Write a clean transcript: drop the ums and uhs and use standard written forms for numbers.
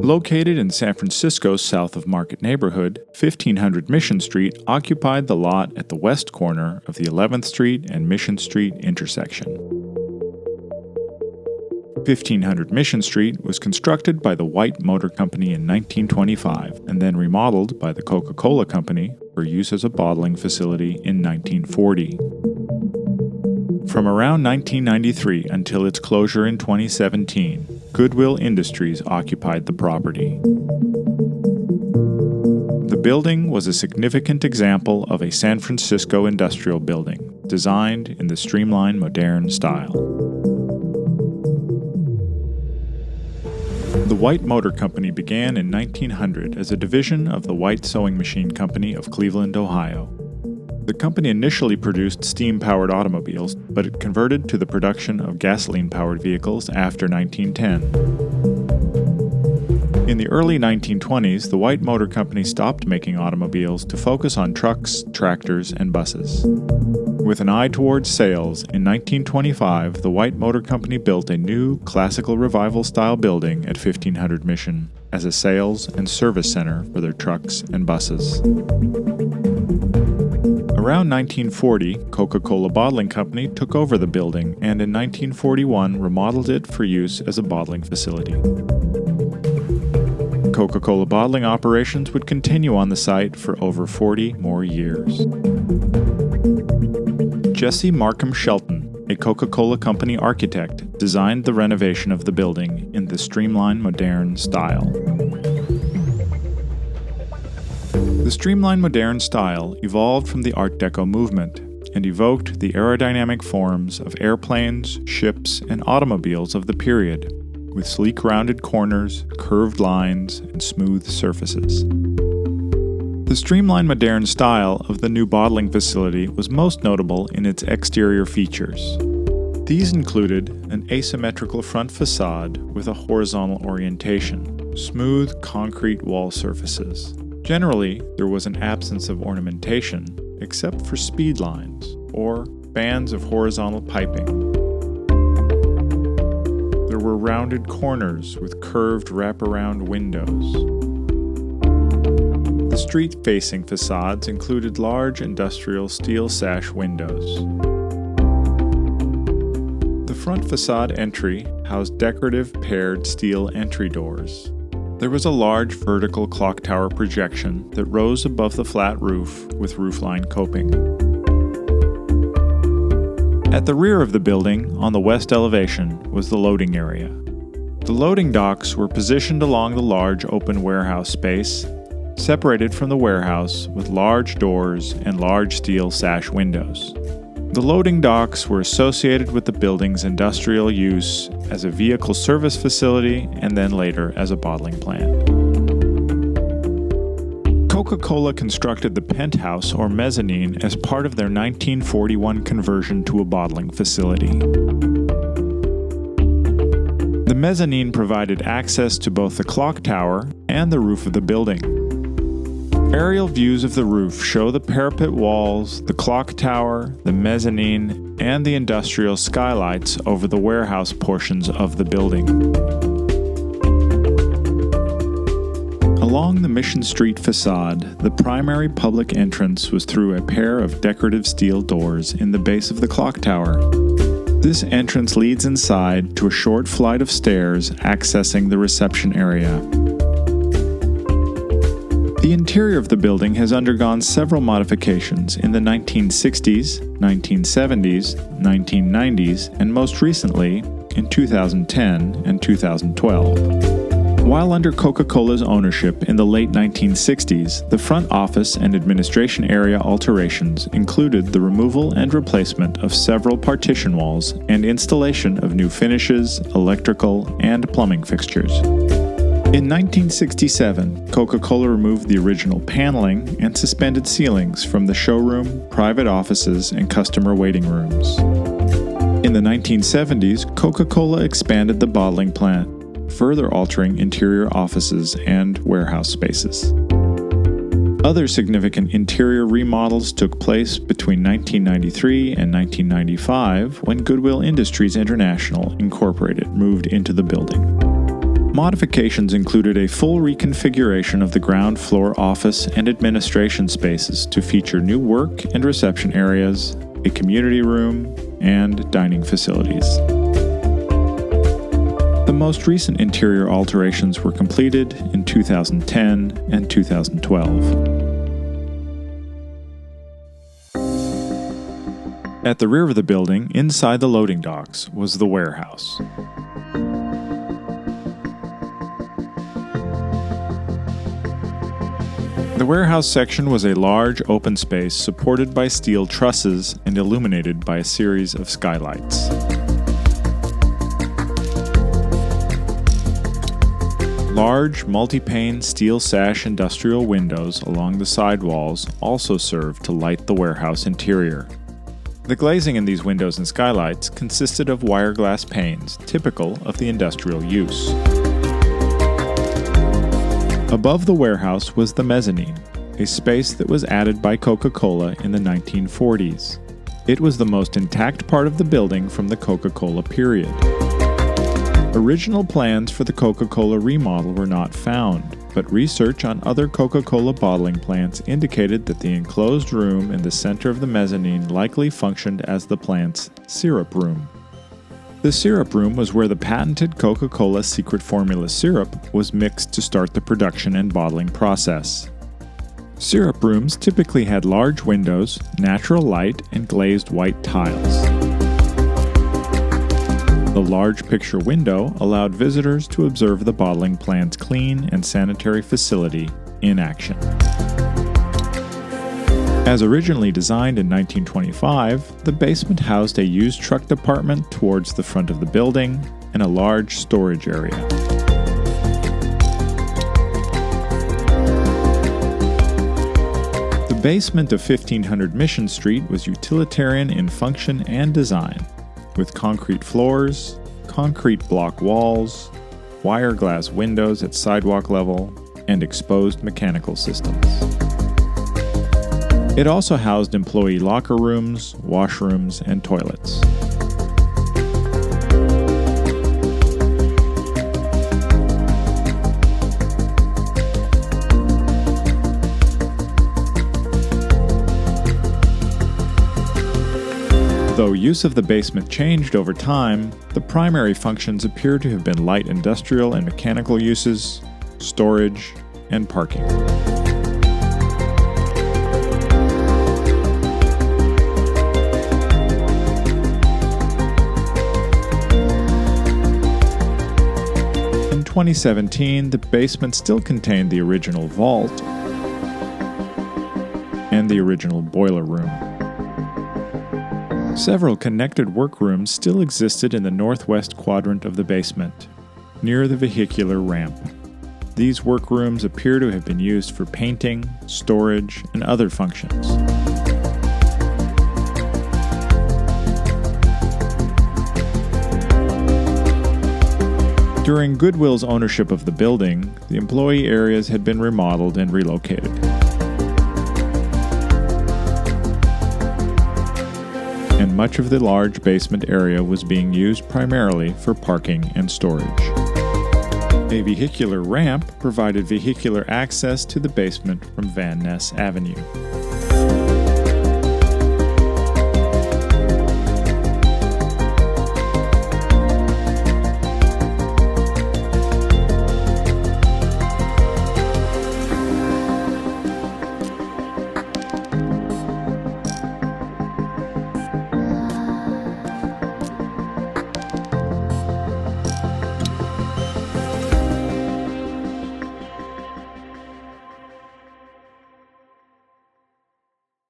Located in San Francisco's south of Market neighborhood, 1500 Mission Street occupied the lot at the west corner of the 11th Street and Mission Street intersection. 1500 Mission Street was constructed by the White Motor Company in 1925 and then remodeled by the Coca-Cola Company for use as a bottling facility in 1940. From around 1993 until its closure in 2017, Goodwill Industries occupied the property. The building was a significant example of a San Francisco industrial building, designed in the streamlined modern style. The White Motor Company began in 1900 as a division of the White Sewing Machine Company of Cleveland, Ohio. The company initially produced steam-powered automobiles, but it converted to the production of gasoline-powered vehicles after 1910. In the early 1920s, the White Motor Company stopped making automobiles to focus on trucks, tractors, and buses. With an eye towards sales, in 1925, the White Motor Company built a new classical revival-style building at 1500 Mission as a sales and service center for their trucks and buses. Around 1940, Coca-Cola Bottling Company took over the building and in 1941 remodeled it for use as a bottling facility. Coca-Cola bottling operations would continue on the site for over 40 more years. Jesse Markham Shelton, a Coca-Cola Company architect, designed the renovation of the building in the streamlined modern style. The streamlined modern style evolved from the Art Deco movement and evoked the aerodynamic forms of airplanes, ships, and automobiles of the period, with sleek rounded corners, curved lines, and smooth surfaces. The streamlined modern style of the new bottling facility was most notable in its exterior features. These included an asymmetrical front facade with a horizontal orientation, smooth concrete wall surfaces. Generally, there was an absence of ornamentation, except for speed lines or bands of horizontal piping. There were rounded corners with curved wraparound windows. The street-facing facades included large industrial steel sash windows. The front facade entry housed decorative paired steel entry doors. There was a large vertical clock tower projection that rose above the flat roof with roofline coping. At the rear of the building, on the west elevation, was the loading area. The loading docks were positioned along the large open warehouse space, separated from the warehouse with large doors and large steel sash windows. The loading docks were associated with the building's industrial use as a vehicle service facility and then later as a bottling plant. Coca-Cola constructed the penthouse or mezzanine as part of their 1941 conversion to a bottling facility. The mezzanine provided access to both the clock tower and the roof of the building. Aerial views of the roof show the parapet walls, the clock tower, the mezzanine, and the industrial skylights over the warehouse portions of the building. Along the Mission Street facade, the primary public entrance was through a pair of decorative steel doors in the base of the clock tower. This entrance leads inside to a short flight of stairs accessing the reception area. The interior of the building has undergone several modifications in the 1960s, 1970s, 1990s, and most recently in 2010 and 2012. While under Coca-Cola's ownership in the late 1960s, the front office and administration area alterations included the removal and replacement of several partition walls and installation of new finishes, electrical, and plumbing fixtures. In 1967, Coca-Cola removed the original paneling and suspended ceilings from the showroom, private offices, and customer waiting rooms. In the 1970s, Coca-Cola expanded the bottling plant, further altering interior offices and warehouse spaces. Other significant interior remodels took place between 1993 and 1995 when Goodwill Industries International, Incorporated moved into the building. Modifications included a full reconfiguration of the ground floor office and administration spaces to feature new work and reception areas, a community room, and dining facilities. The most recent interior alterations were completed in 2010 and 2012. At the rear of the building, inside the loading docks, was the warehouse. The warehouse section was a large open space supported by steel trusses and illuminated by a series of skylights. Large, multi-pane steel sash industrial windows along the side walls also served to light the warehouse interior. The glazing in these windows and skylights consisted of wire glass panes, typical of the industrial use. Above the warehouse was the mezzanine, a space that was added by Coca-Cola in the 1940s. It was the most intact part of the building from the Coca-Cola period. Original plans for the Coca-Cola remodel were not found, but research on other Coca-Cola bottling plants indicated that the enclosed room in the center of the mezzanine likely functioned as the plant's syrup room. The syrup room was where the patented Coca-Cola secret formula syrup was mixed to start the production and bottling process. Syrup rooms typically had large windows, natural light, and glazed white tiles. The large picture window allowed visitors to observe the bottling plant's clean and sanitary facility in action. As originally designed in 1925, the basement housed a used truck department towards the front of the building and a large storage area. The basement of 1500 Mission Street was utilitarian in function and design, with concrete floors, concrete block walls, wire glass windows at sidewalk level, and exposed mechanical systems. It also housed employee locker rooms, washrooms, and toilets. Though use of the basement changed over time, the primary functions appear to have been light industrial and mechanical uses, storage, and parking. In 2017, the basement still contained the original vault and the original boiler room. Several connected workrooms still existed in the northwest quadrant of the basement, near the vehicular ramp. These workrooms appear to have been used for painting, storage, and other functions. During Goodwill's ownership of the building, the employee areas had been remodeled and relocated. And much of the large basement area was being used primarily for parking and storage. A vehicular ramp provided vehicular access to the basement from Van Ness Avenue.